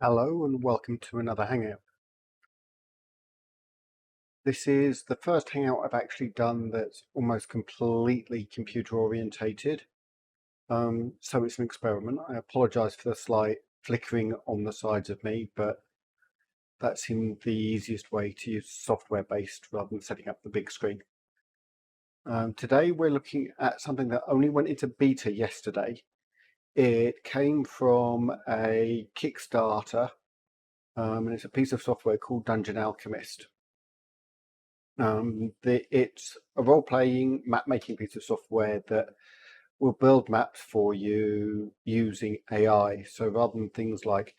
Hello and welcome to another Hangout. This is the first Hangout I've actually done that's almost completely computer orientated. So it's an experiment. I apologise for the slight flickering on the sides of me, but that seemed the easiest way to use software based rather than setting up the big screen. Today we're looking at something that only went into beta yesterday. It came from a Kickstarter, and it's a piece of software called Dungeon Alchemist. It's a role-playing map-making piece of software that will build maps for you using AI. So rather than things like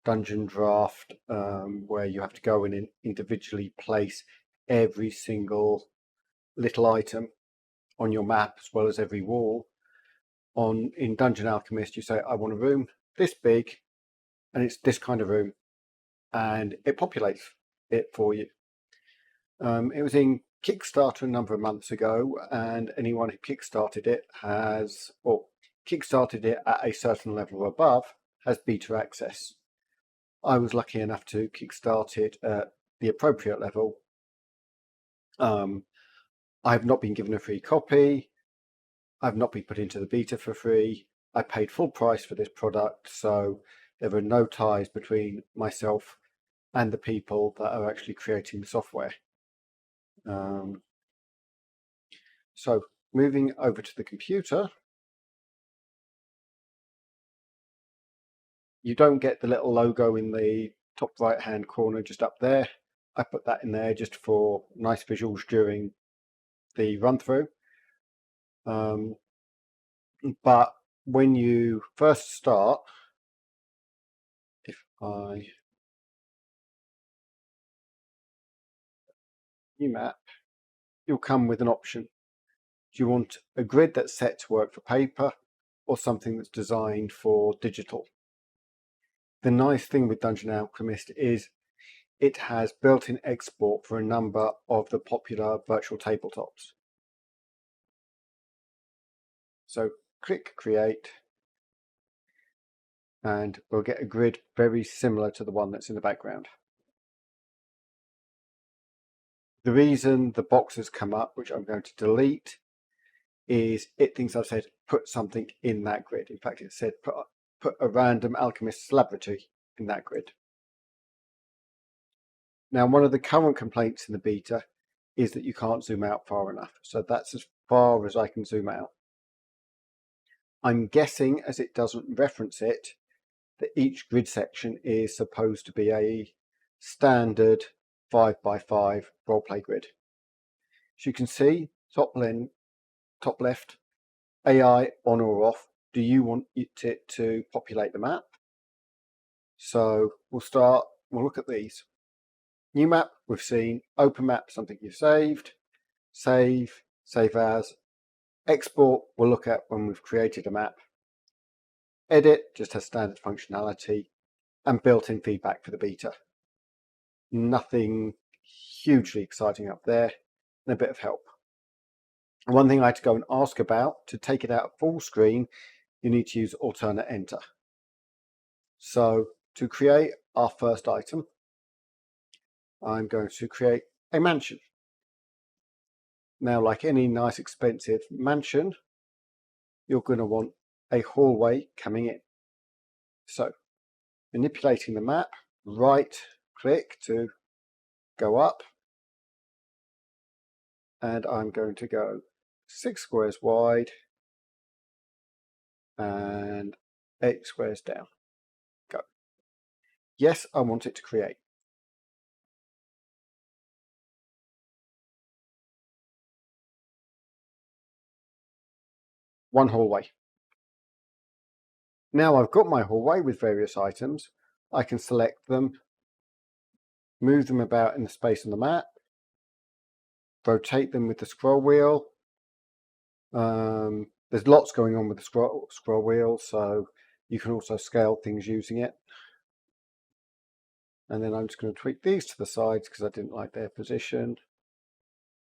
Dungeon Draft, where you have to go in and individually place every single little item on your map as well as every wall, in Dungeon Alchemist you say, I want a room this big and it's this kind of room, and it populates it for you. It was in Kickstarter a number of months ago, and anyone who kickstarted it kickstarted it at a certain level above has beta access. I was lucky enough to kickstart it at the appropriate level. I have not been given a free copy. I've not been put into the beta for free. I paid full price for this product, so there are no ties between myself and the people that are actually creating the software. So moving over to the computer, you don't get the little logo in the top right hand corner just up there. I put that in there just for nice visuals during the run through. But when you first start, if I new map, you'll come with an option. Do you want a grid that's set to work for paper or something that's designed for digital? The nice thing with Dungeon Alchemist is it has built-in export for a number of the popular virtual tabletops. So click create, and we'll get a grid very similar to the one that's in the background. The reason the box has come up, which I'm going to delete, is it thinks I've said put something in that grid. In fact, it said put a random alchemist's laboratory in that grid. Now, one of the current complaints in the beta is that you can't zoom out far enough. So that's as far as I can zoom out. I'm guessing, as it doesn't reference it, that each grid section is supposed to be a standard 5x5 roleplay grid. As you can see, top left, AI on or off. Do you want it to populate the map? So we'll look at these. New map, we've seen. Open map, something you've saved. Save as. Export, we'll look at when we've created a map. Edit just has standard functionality and built-in feedback for the beta. Nothing hugely exciting up there, and a bit of help. One thing I had to go and ask about, to take it out full screen, you need to use alternate enter. So to create our first item, I'm going to create a mansion. Now, like any nice expensive mansion, you're going to want a hallway coming in. So manipulating the map, right click to go up, and I'm going to go 6 squares wide and 8 squares down. Go. Yes, I want it to create. One hallway. Now I've got my hallway with various items. I can select them, move them about in the space on the map, rotate them with the scroll wheel. There's lots going on with the scroll wheel, so you can also scale things using it. And then I'm just going to tweak these to the sides because I didn't like their position.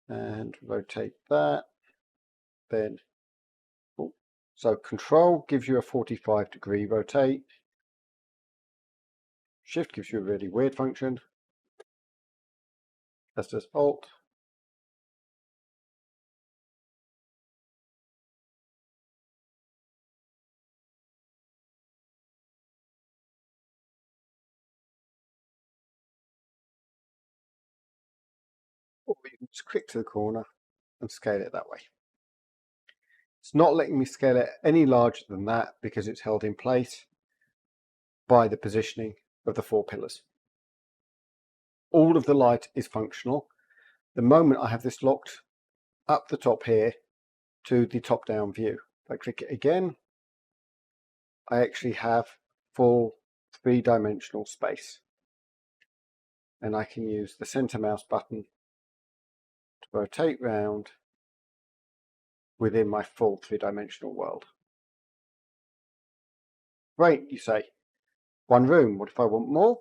And rotate that. Then, so control gives you a 45-degree rotate. Shift gives you a really weird function. That's just Alt. Or you can just click to the corner and scale it that way. It's not letting me scale it any larger than that because it's held in place by the positioning of the 4 pillars. All of the light is functional. The moment I have this locked up the top here to the top-down view, if I click it again, I actually have full 3-dimensional space. And I can use the center mouse button to rotate round within my full 3-dimensional world. Great, you say. One room, what if I want more?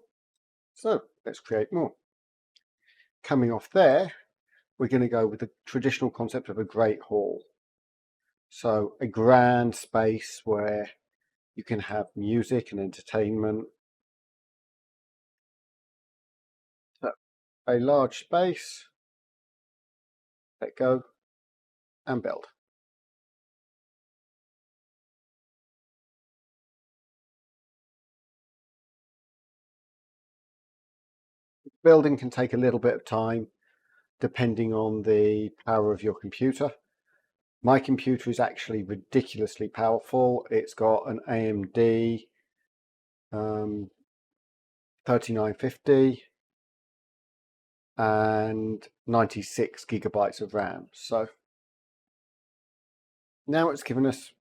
So let's create more. Coming off there, we're going to go with the traditional concept of a great hall. So a grand space where you can have music and entertainment. So a large space, let go and build. Building can take a little bit of time depending on the power of your computer. My computer is actually ridiculously powerful. It's got an AMD 3950 and 96 gigabytes of RAM. So now it's given us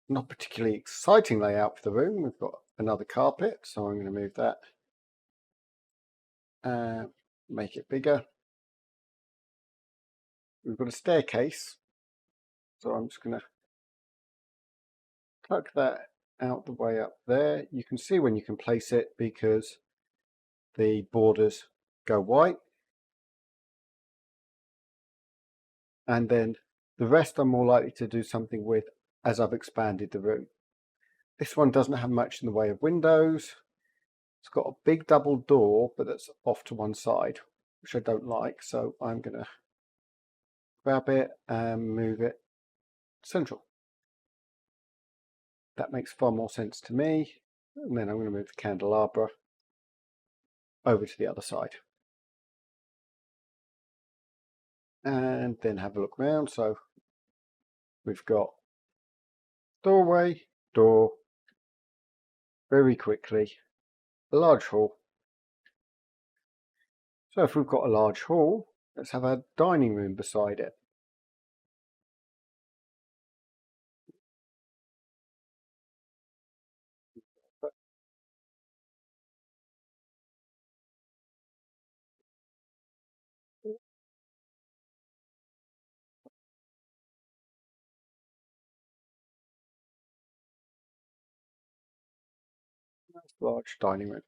not particularly exciting layout for the room. We've got another carpet, so I'm going to move that and make it bigger. We've got a staircase, so I'm just going to tuck that out the way up there. You can see when you can place it because the borders go white. And then the rest I'm more likely to do something with as I've expanded the room. This one doesn't have much in the way of windows. It's got a big double door, but that's off to one side, which I don't like. So I'm going to grab it and move it central. That makes far more sense to me. And then I'm going to move the candelabra over to the other side. And then have a look around. So we've got doorway, door, very quickly, a large hall. So if we've got a large hall, let's have a dining room beside it. Large dining room.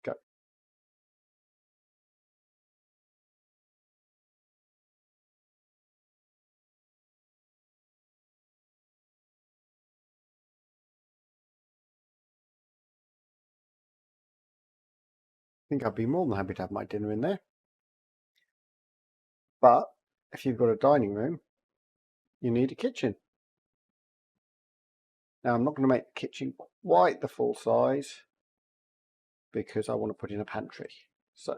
Go. I think I'd be more than happy to have my dinner in there. But if you've got a dining room, you need a kitchen. Now I'm not going to make the kitchen quite the full size because I want to put in a pantry. So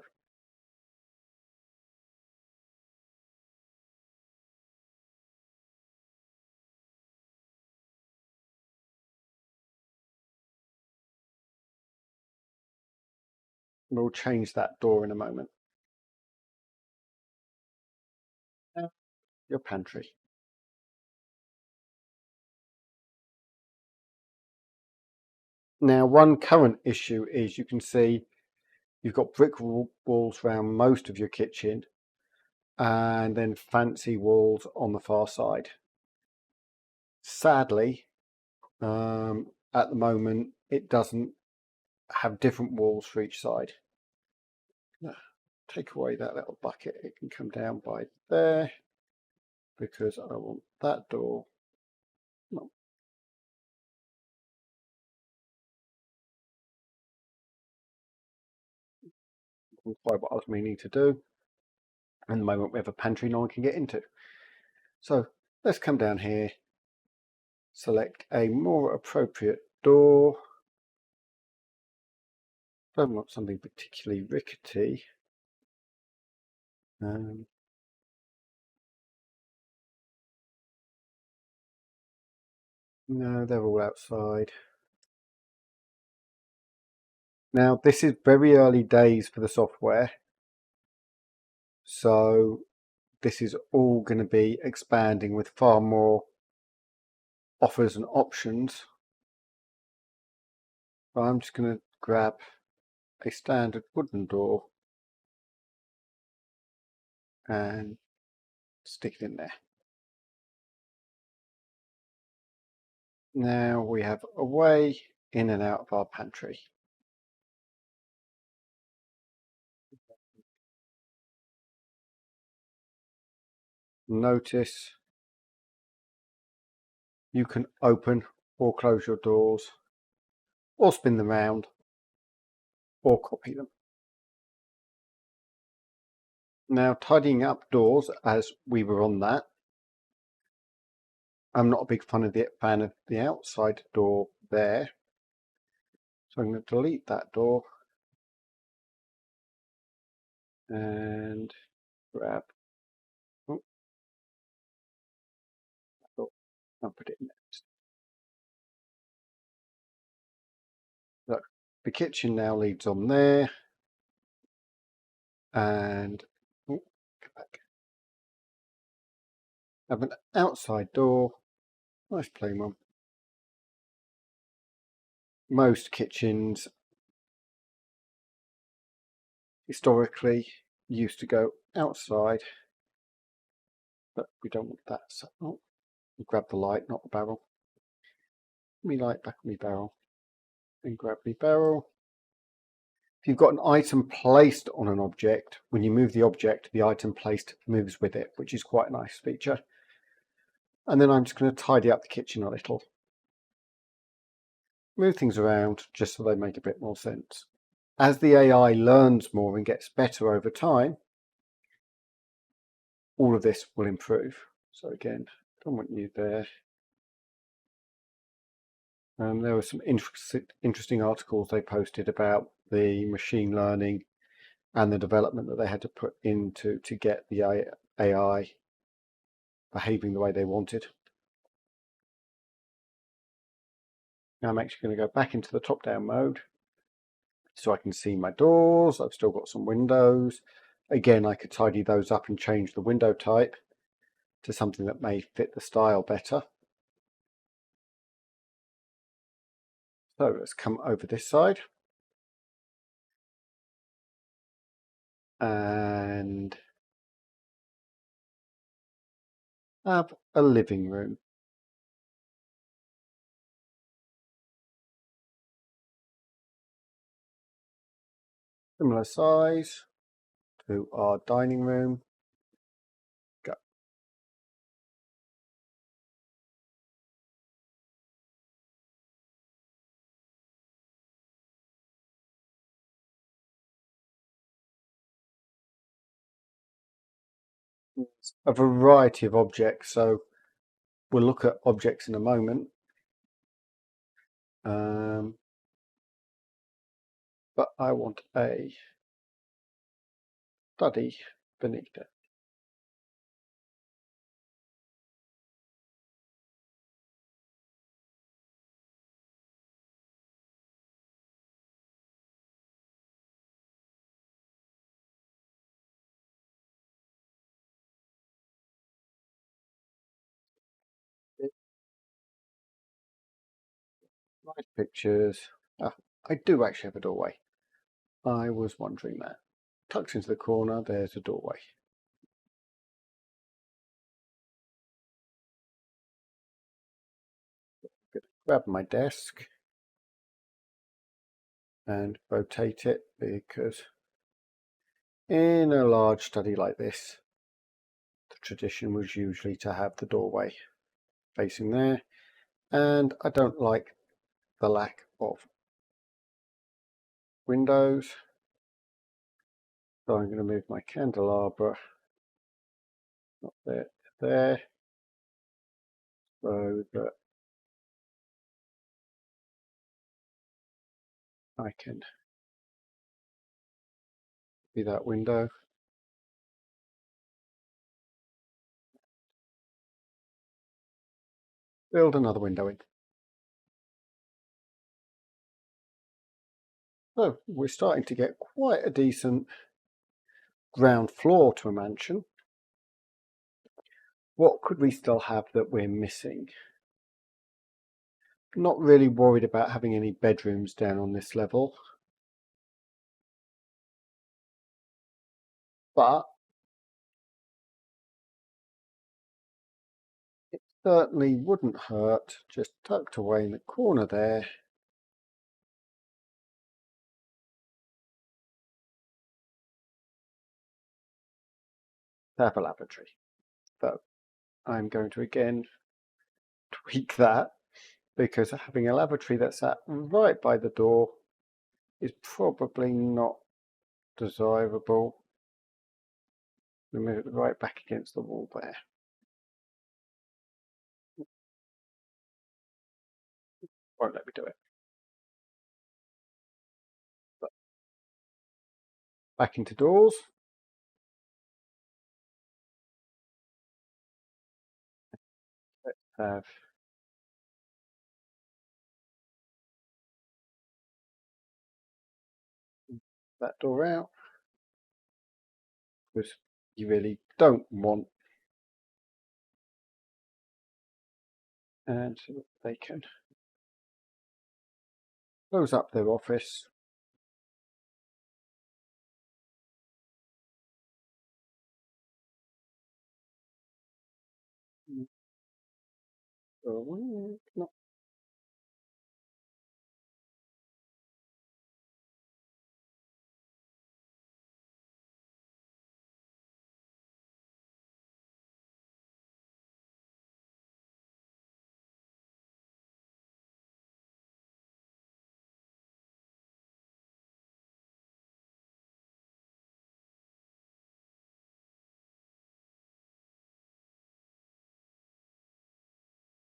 we'll change that door in a moment. Now, your pantry. Now, one current issue is you can see you've got brick walls around most of your kitchen and then fancy walls on the far side. Sadly, at the moment, it doesn't have different walls for each side. Take away that little bucket, it can come down by there because I want that door. No. quite what I was meaning to do. At the moment we have a pantry no one can get into. So let's come down here, select a more appropriate door. Don't want something particularly rickety. No, they're all outside. Now this is very early days for the software, so this is all going to be expanding with far more offers and options. So I'm just going to grab a standard wooden door and stick it in there. Now we have a way in and out of our pantry. Notice you can open or close your doors, or spin them round, or copy them. Now tidying up doors, as we were on that, I'm not a big fan of the outside door there, so I'm going to delete that door and grab, I'll put it in next. Look, the kitchen now leads on there, and come back. Have an outside door, nice plain one. Most kitchens historically used to go outside, but we don't want that. So grab the light, not the barrel. Me light back on me barrel, and grab me barrel. If you've got an item placed on an object, when you move the object, the item placed moves with it, which is quite a nice feature. And then I'm just going to tidy up the kitchen a little. Move things around just so they make a bit more sense. As the AI learns more and gets better over time, all of this will improve. So again, don't want you there. There were some interesting articles they posted about the machine learning and the development that they had to put into to get the AI behaving the way they wanted. Now I'm actually going to go back into the top-down mode so I can see my doors. I've still got some windows. Again, I could tidy those up and change the window type to something that may fit the style better. So let's come over this side. And have a living room. Similar size to our dining room. Go. A variety of objects, so we'll look at objects in a moment. But I want a study beneath it. Nice pictures. I do actually have a doorway. I was wondering that. Tucked into the corner, there's a doorway. Good. Grab my desk and rotate it, because in a large study like this, the tradition was usually to have the doorway facing there, and I don't like the lack of windows. So I'm going to move my candelabra up there to there, so that I can see that window. Build another window in. So we're starting to get quite a decent ground floor to a mansion. What could we still have that we're missing? Not really worried about having any bedrooms down on this level, but it certainly wouldn't hurt, just tucked away in the corner there, to have a lavatory. So I'm going to again tweak that, because having a lavatory that's sat right by the door is probably not desirable. We move it right back against the wall there. Won't let me do it. But back into doors. Let's have that door out, because you really don't want, and so that they can close up their office. Not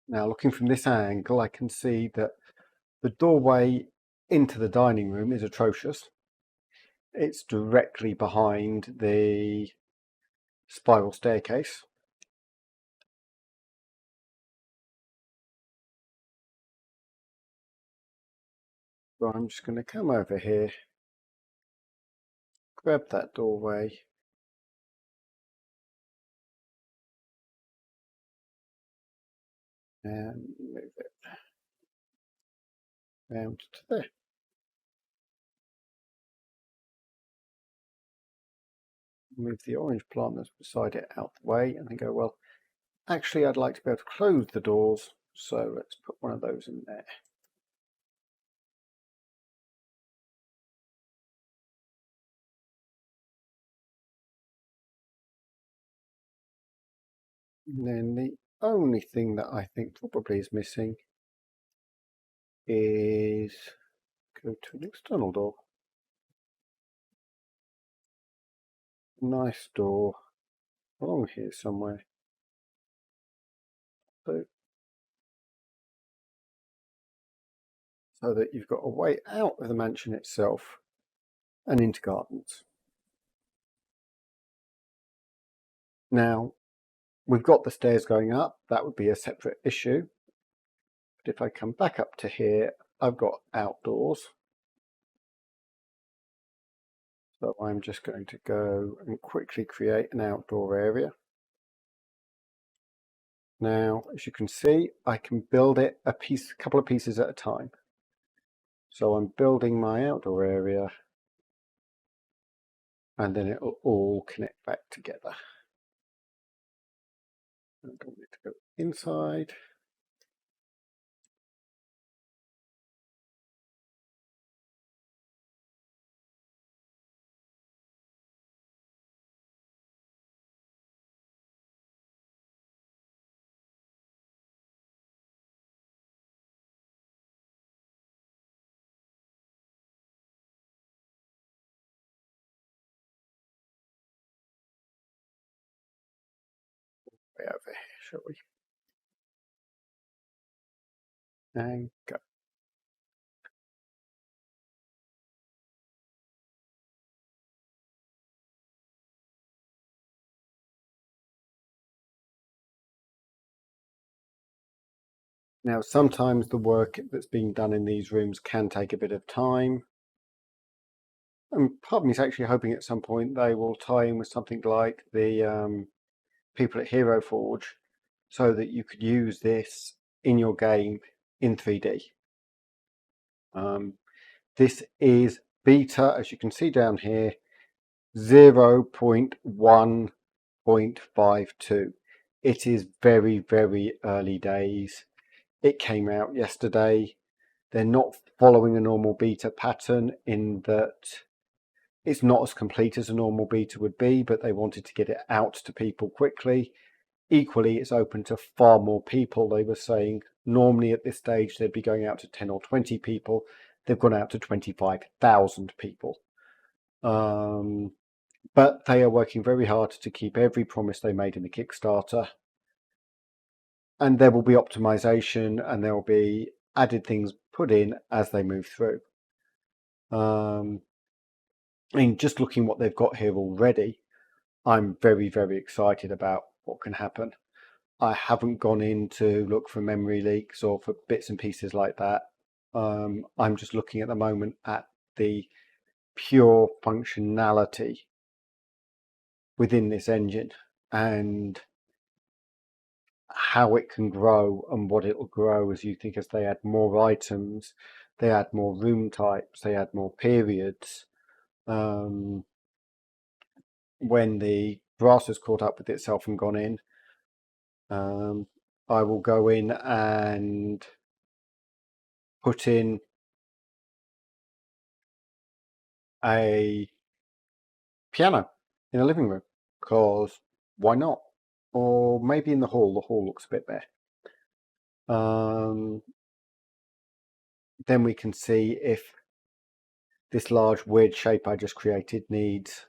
now, looking from this angle, I can see that the doorway into the dining room is atrocious. It's directly behind the spiral staircase. So I'm just going to come over here, grab that doorway, and move it round to there. Move the orange plant that's beside it out the way, and then go, well, actually I'd like to be able to close the doors, so let's put one of those in there. And then the only thing that I think probably is missing is go to an external door. Nice door along here somewhere. So that you've got a way out of the mansion itself and into gardens. Now, we've got the stairs going up. That would be a separate issue. But if I come back up to here, I've got outdoors. So I'm just going to go and quickly create an outdoor area. Now, as you can see, I can build it a couple of pieces at a time. So I'm building my outdoor area, and then it will all connect back together. I don't need to go inside. way over here, shall we? And go. Now, sometimes the work that's being done in these rooms can take a bit of time. And part of me is actually hoping at some point they will tie in with something like the people at Hero Forge, so that you could use this in your game in 3D. This is beta, as you can see down here, 0.1.52. It is very, very early days. It came out yesterday. They're not following a normal beta pattern in that it's not as complete as a normal beta would be, but they wanted to get it out to people quickly. Equally, it's open to far more people. They were saying normally at this stage they'd be going out to 10 or 20 people. They've gone out to 25,000 people. But they are working very hard to keep every promise they made in the Kickstarter. And there will be optimization and there will be added things put in as they move through. I mean, just looking what they've got here already, I'm very, very excited about what can happen. I haven't gone in to look for memory leaks or for bits and pieces like that. I'm just looking at the moment at the pure functionality within this engine and how it can grow and what it'll grow as you think as they add more items, they add more room types, they add more periods. When the brass has caught up with itself and gone in, I will go in and put in a piano in a living room, because why not? Or maybe in the hall. The hall looks a bit bare. Then we can see if this large weird shape I just created needs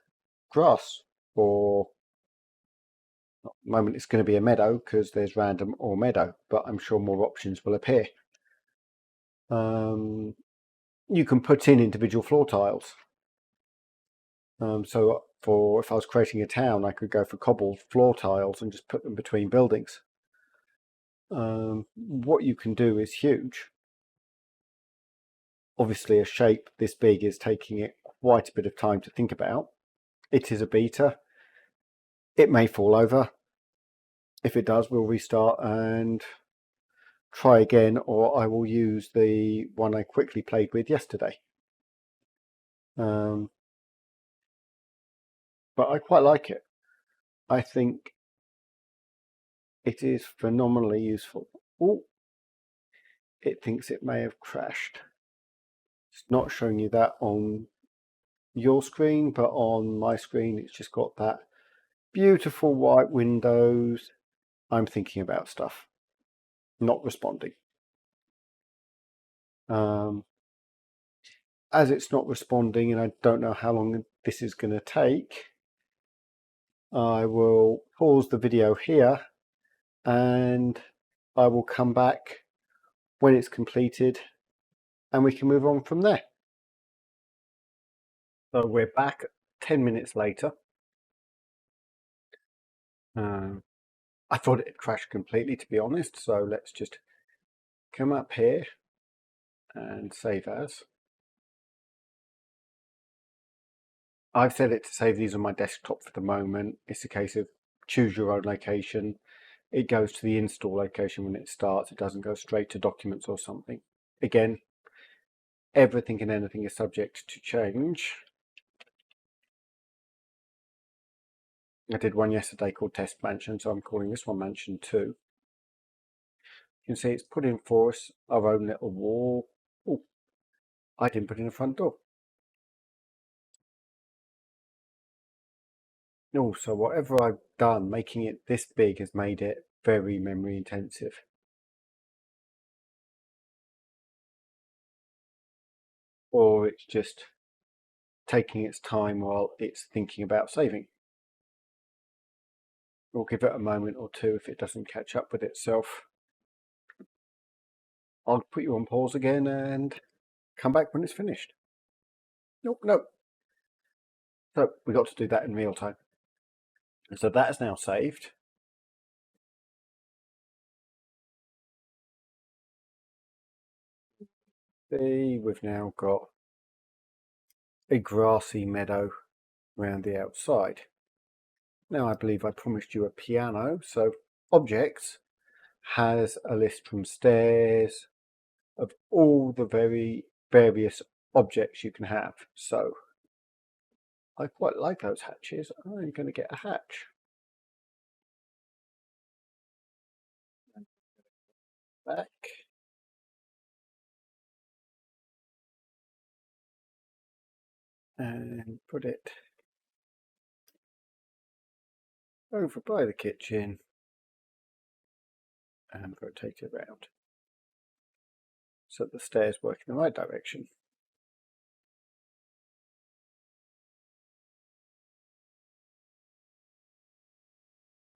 grass, or at the moment it's going to be a meadow because there's random or meadow, but I'm sure more options will appear. You can put in individual floor tiles. So if I was creating a town, I could go for cobbled floor tiles and just put them between buildings. What you can do is huge. Obviously, a shape this big is taking it quite a bit of time to think about. It is a beta. It may fall over. If it does, we'll restart and try again, or I will use the one I quickly played with yesterday. But I quite like it. I think it is phenomenally useful. Oh, it thinks it may have crashed. It's not showing you that on your screen, but on my screen it's just got that beautiful white windows. I'm thinking about stuff, not responding. As it's not responding and I don't know how long this is going to take, I will pause the video here and I will come back when it's completed and we can move on from there. So we're back 10 minutes later. I thought it had crashed completely, to be honest, so let's just come up here and save as. I've set it to save these on my desktop for the moment. It's a case of choose your own location. It goes to the install location when it starts. It doesn't go straight to documents or something. Again, everything and anything is subject to change. I did one yesterday called Test Mansion, so I'm calling this one Mansion 2. You can see it's put in for us our own little wall. Oh, I didn't put in a front door. Oh, so whatever I've done, making it this big has made it very memory intensive. Or it's just taking its time while it's thinking about saving. We'll give it a moment or two if it doesn't catch up with itself. I'll put you on pause again and come back when it's finished. Nope, nope. So we got to do that in real time. So that is now saved. See, we've now got a grassy meadow around the outside. Now I believe I promised you a piano, so objects has a list from stairs of all the very various objects you can have. So I quite like those hatches. I'm going to get a hatch. Back. And put it over by the kitchen and rotate it around so the stairs work in the right direction.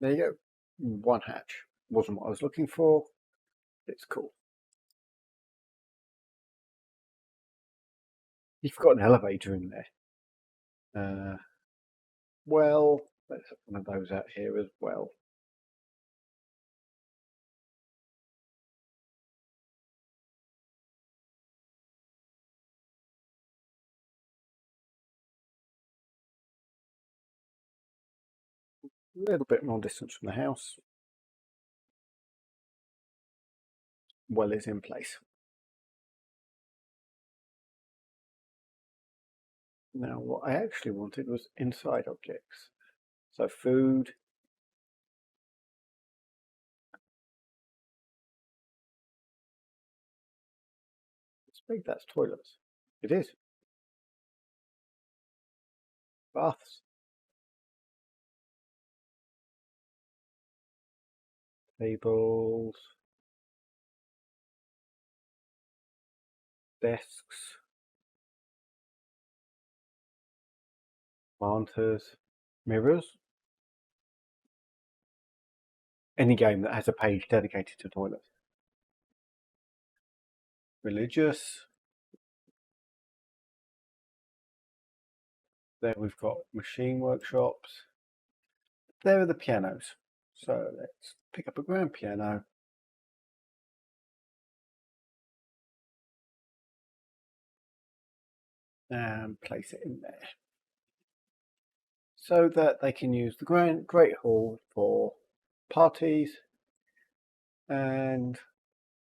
There you go. One hatch. Wasn't what I was looking for. It's cool. You've got an elevator in there. Well, let's have one of those out here as well. A little bit more distance from the house. Well is in place. Now what I actually wanted was inside objects. So food. It's big, that's toilets. It is. Baths. Tables. Desks. Planters. Mirrors. Any game that has a page dedicated to toilets. Religious. There we've got machine workshops. There are the pianos. So let's pick up a grand piano. And place it in there. So that they can use the Great Hall for parties, and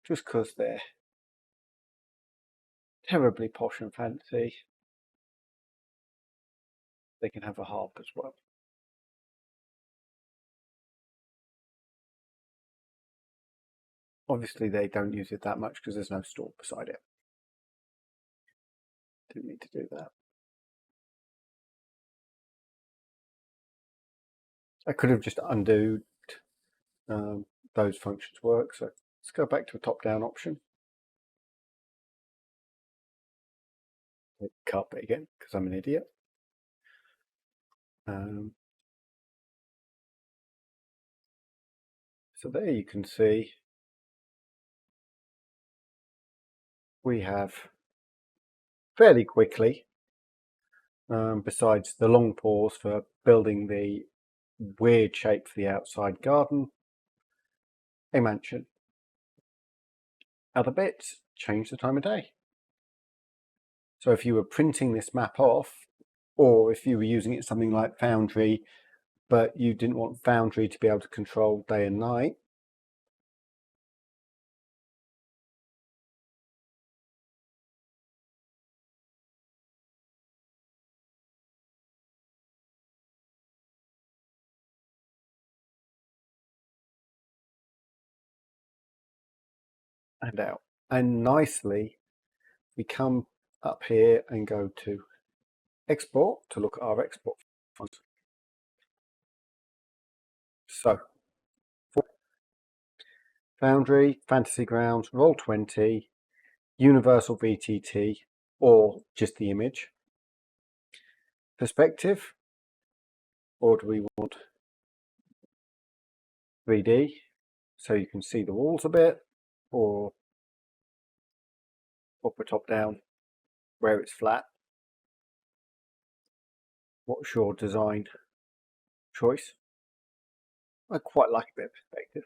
just because they're terribly posh and fancy, they can have a harp as well. Obviously they don't use it that much because there's no store beside it. Didn't need to do that. I could have just undone those functions work, so let's go back to a top-down option. Hit carpet again because I'm an idiot. So there you can see we have fairly quickly, besides the long pause for building the weird shape for the outside garden, a mansion. Other bits, change the time of day. So if you were printing this map off, or if you were using it something like Foundry, but you didn't want Foundry to be able to control day and night, and out. And nicely, we come up here and go to export to look at our export funds. So, Foundry, Fantasy Grounds, Roll20, Universal VTT, or just the image. Perspective, or do we want 3D so you can see the walls a bit, or up or top down where it's flat. What's your design choice? I quite like a bit of perspective.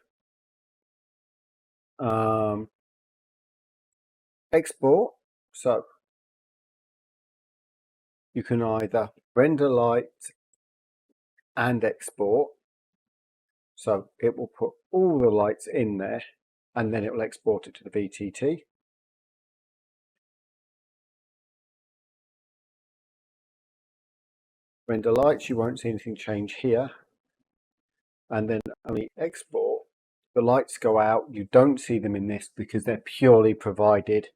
Export, so you can either render light and export, so it will put all the lights in there and then it will export it to the VTT. Render lights, you won't see anything change here, and then only export. The lights go out, you don't see them in this because they're purely provided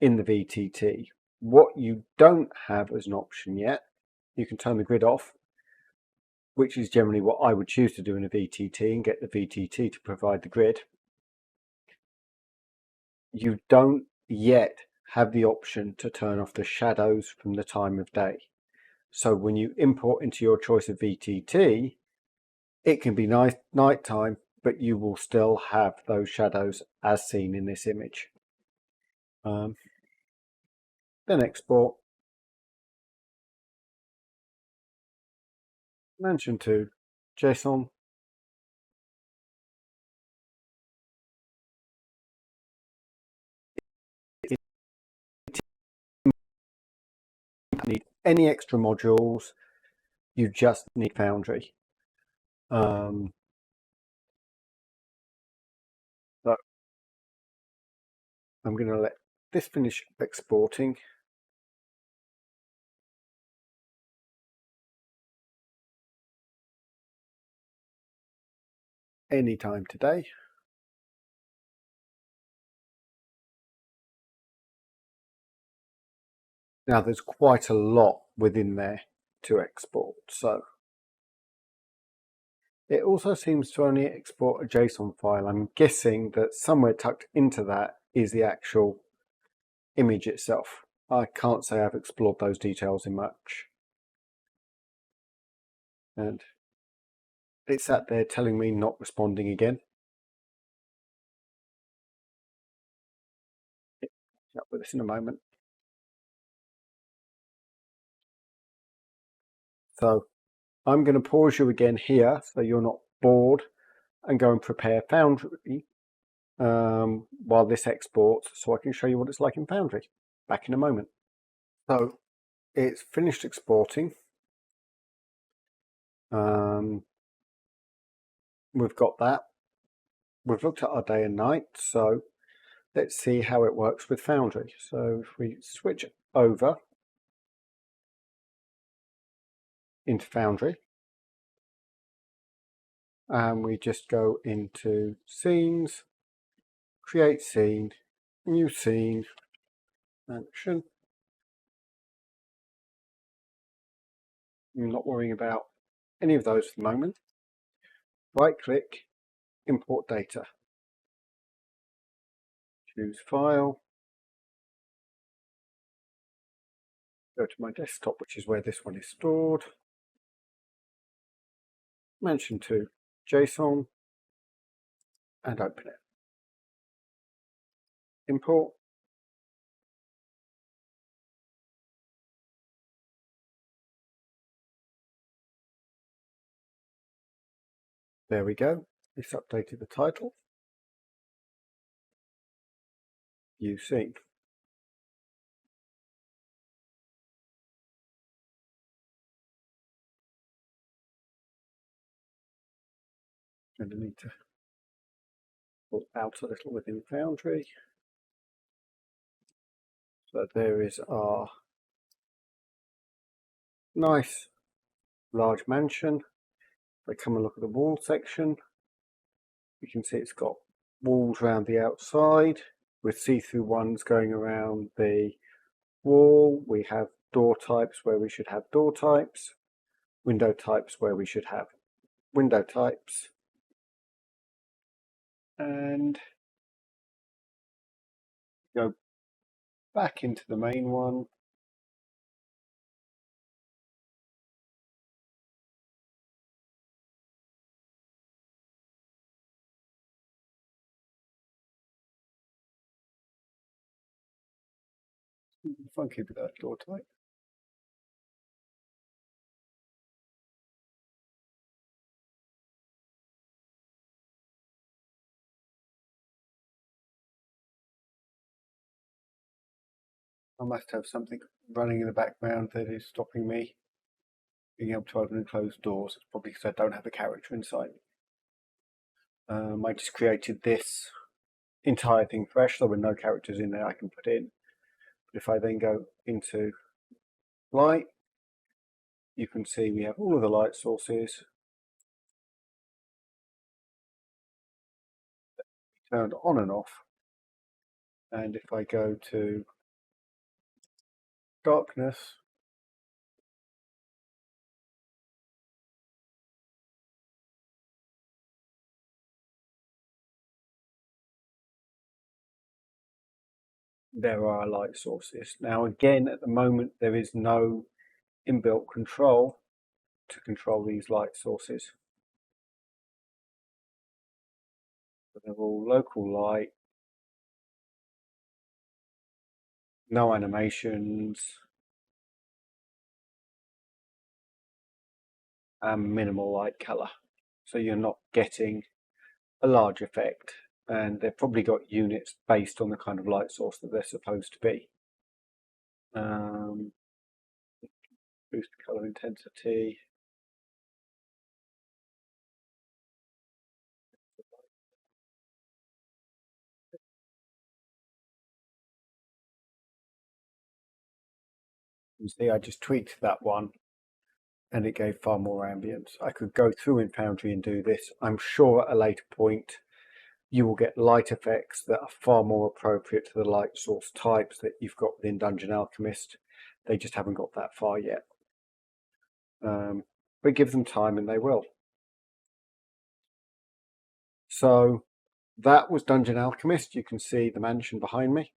in the VTT. What you don't have as an option yet, you can turn the grid off, which is generally what I would choose to do in a VTT and get the VTT to provide the grid. You don't yet have the option to turn off the shadows from the time of day. So when you import into your choice of VTT, it can be nighttime, but you will still have those shadows as seen in this image. Then export. Mention to JSON. You don't need any extra modules. You just need Foundry. So I'm going to let this finish exporting. Anytime today. Now there's quite a lot within there to export, so it also seems to only export a JSON file. I'm guessing that somewhere tucked into that is the actual image itself. I can't say I've explored those details in much. And it's sat there telling me not responding again. Up with this in a moment. So I'm going to pause you again here so you're not bored and go and prepare Foundry while this exports so I can show you what it's like in Foundry. Back in a moment. So it's finished exporting. We've got that. We've looked at our day and night, so let's see how it works with Foundry. So if we switch over into Foundry, and we just go into Scenes, Create Scene, New Scene, Action. I'm not worrying about any of those for the moment. Right click, Import Data. Choose File. Go to my desktop, which is where this one is stored. Mention to JSON and open it. Import. There we go. It's updated the title. View Scene. And I need to pull out a little within Foundry. So there is our nice large mansion. If I come and look at the wall section, you can see it's got walls around the outside with see-through ones going around the wall. We have door types where we should have door types, window types where we should have window types, and go back into the main one. Funky with that door tight. I must have something running in the background that is stopping me being able to open and close doors. It's probably because I don't have a character inside. I just created this entire thing fresh. There were no characters in there I can put in. But if I then go into light, you can see we have all of the light sources turned on and off. And if I go to darkness, there are light sources. Now again, at the moment, there is no inbuilt control to control these light sources. But they're all local light, no animations, and minimal light color. So you're not getting a large effect, and they've probably got units based on the kind of light source that they're supposed to be. Boost color intensity. You see, I just tweaked that one and it gave far more ambience. I could go through in Foundry and do this. I'm sure at a later point you will get light effects that are far more appropriate to the light source types that you've got within Dungeon Alchemist. They just haven't got that far yet. But give them time and they will. So that was Dungeon Alchemist. You can see the mansion behind me.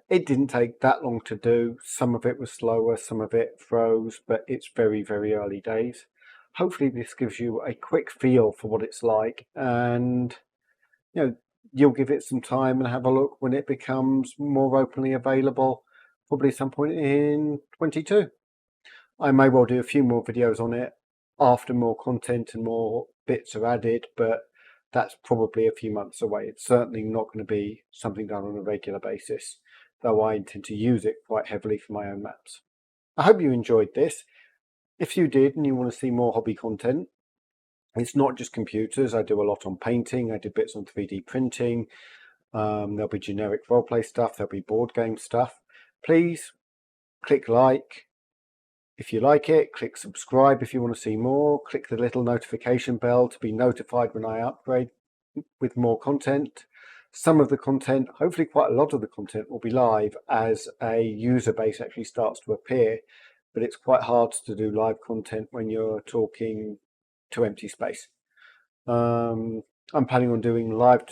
It didn't take that long to do. Some of it was slower, some of it froze, but it's very, very early days. Hopefully this gives you a quick feel for what it's like, and you'll give it some time and have a look when it becomes more openly available, probably some point in 22. I may well do a few more videos on it after more content and more bits are added, but that's probably a few months away. It's certainly not going to be something done on a regular basis, though I intend to use it quite heavily for my own maps. I hope you enjoyed this. If you did and you want to see more hobby content, it's not just computers. I do a lot on painting. I do bits on 3D printing. There'll be generic roleplay stuff. There'll be board game stuff. Please click like if you like it. Click subscribe if you want to see more. Click the little notification bell to be notified when I upgrade with more content. Some of the content, hopefully quite a lot of the content, will be live as a user base actually starts to appear, but it's quite hard to do live content when you're talking to empty space. I'm planning on doing live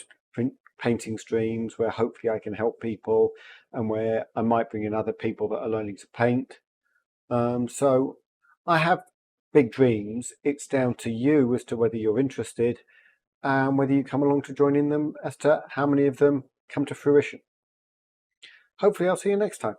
painting streams where hopefully I can help people and where I might bring in other people that are learning to paint. So I have big dreams. It's down to you as to whether you're interested and whether you come along to join in them as to how many of them come to fruition. Hopefully I'll see you next time.